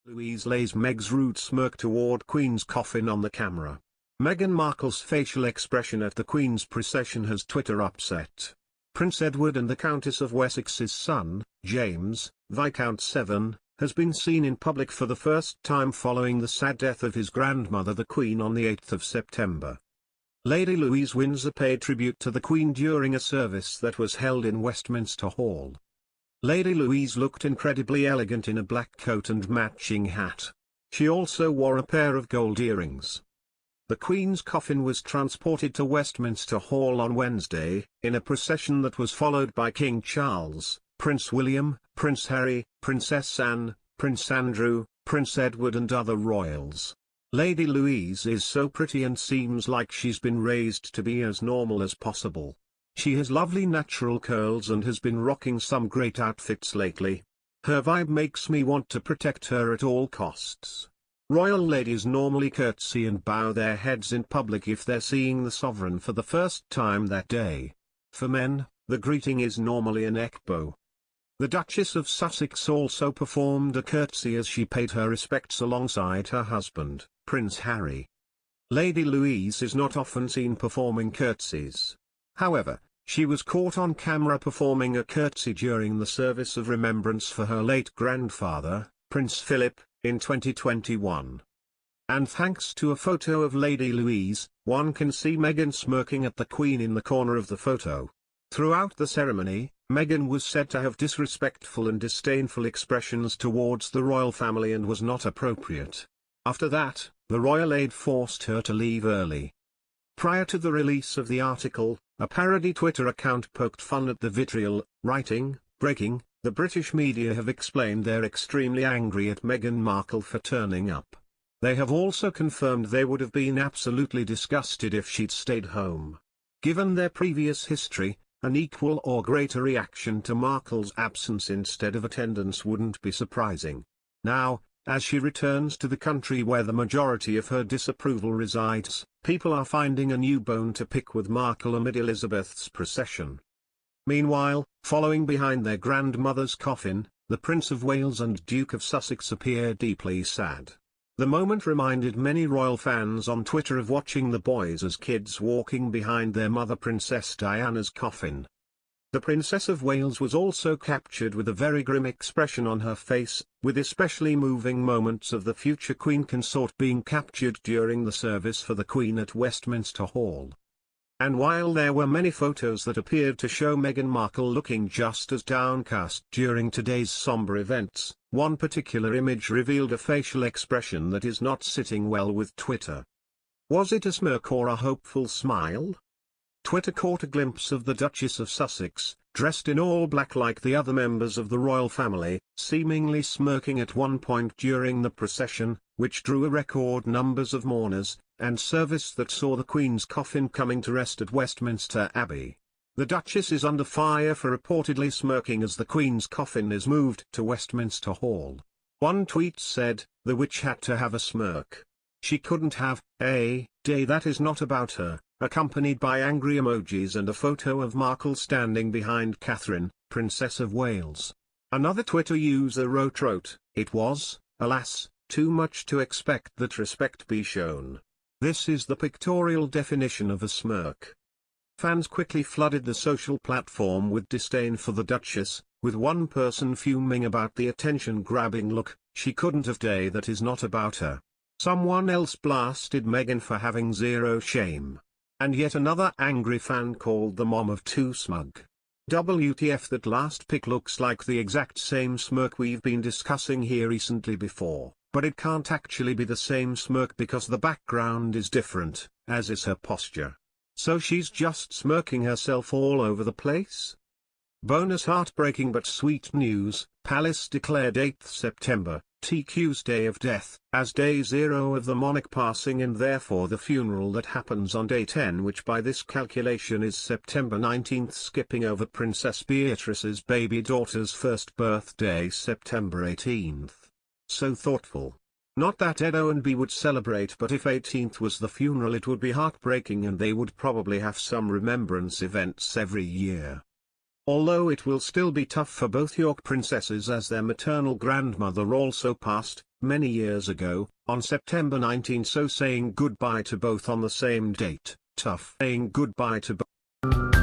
Louise lays Meg's rude smirk toward Queen's coffin on the camera. Meghan Markle's facial expression at the Queen's procession has Twitter upset. Prince Edward and the Countess of Wessex's son, James, Viscount Severn, has been seen in public for the first time following the sad death of his grandmother the Queen on the 8th of September. Lady Louise Windsor paid tribute to the Queen during a service that was held in Westminster Hall. Lady Louise looked incredibly elegant in a black coat and matching hat. She also wore a pair of gold earrings. The Queen's coffin was transported to Westminster Hall on Wednesday, in a procession that was followed by King Charles, Prince William, Prince Harry, Princess Anne, Prince Andrew, Prince Edward and other royals. Lady Louise is so pretty and seems like she's been raised to be as normal as possible. She has lovely natural curls and has been rocking some great outfits lately. Her vibe makes me want to protect her at all costs. Royal ladies normally curtsy and bow their heads in public if they're seeing the sovereign for the first time that day. For men, the greeting is normally a neck bow. The Duchess of Sussex also performed a curtsy as she paid her respects alongside her husband, Prince Harry. Lady Louise is not often seen performing curtsies. However, she was caught on camera performing a curtsy during the service of remembrance for her late grandfather, Prince Philip, in 2021. And thanks to a photo of Lady Louise, one can see Meghan smirking at the Queen in the corner of the photo. Throughout the ceremony, Meghan was said to have disrespectful and disdainful expressions towards the royal family and was not appropriate. After that, the royal aide forced her to leave early. Prior to the release of the article, a parody Twitter account poked fun at the vitriol, writing, "Breaking, the British media have explained they're extremely angry at Meghan Markle for turning up. They have also confirmed they would have been absolutely disgusted if she'd stayed home. Given their previous history, an equal or greater reaction to Markle's absence instead of attendance wouldn't be surprising. Now, as she returns to the country where the majority of her disapproval resides, people are finding a new bone to pick with Markle amid Elizabeth's procession." Meanwhile, following behind their grandmother's coffin, the Prince of Wales and Duke of Sussex appear deeply sad. The moment reminded many royal fans on Twitter of watching the boys as kids walking behind their mother Princess Diana's coffin. The Princess of Wales was also captured with a very grim expression on her face, with especially moving moments of the future Queen consort being captured during the service for the Queen at Westminster Hall. And while there were many photos that appeared to show Meghan Markle looking just as downcast during today's somber events, one particular image revealed a facial expression that is not sitting well with Twitter. Was it a smirk or a hopeful smile? Twitter caught a glimpse of the Duchess of Sussex, dressed in all black like the other members of the royal family, seemingly smirking at one point during the procession, which drew a record numbers of mourners, and service that saw the Queen's coffin coming to rest at Westminster Abbey. The Duchess is under fire for reportedly smirking as the Queen's coffin is moved to Westminster Hall. One tweet said, "The witch had to have a smirk. She couldn't have a day that is not about her," accompanied by angry emojis and a photo of Markle standing behind Catherine, Princess of Wales. Another Twitter user wrote, "It was, alas, too much to expect that respect be shown. This is the pictorial definition of a smirk." Fans quickly flooded the social platform with disdain for the Duchess, with one person fuming about the attention-grabbing look, "She couldn't have day that is not about her." Someone else blasted Meghan for having zero shame. And yet another angry fan called the mom of two smug. WTF, that last pic looks like the exact same smirk we've been discussing here recently before, but it can't actually be the same smirk because the background is different, as is her posture. So she's just smirking herself all over the place? Bonus heartbreaking but sweet news, Palace declared 8th September, TQ's Day of Death, as day 0 of the monarch passing and therefore the funeral that happens on day 10, which by this calculation is September 19th, skipping over Princess Beatrice's baby daughter's first birthday, September 18th. So thoughtful. Not that Ed and B would celebrate, but if 18th was the funeral it would be heartbreaking and they would probably have some remembrance events every year. Although it will still be tough for both York princesses as their maternal grandmother also passed, many years ago, on September 19, so saying goodbye to both on the same date, tough saying goodbye to both.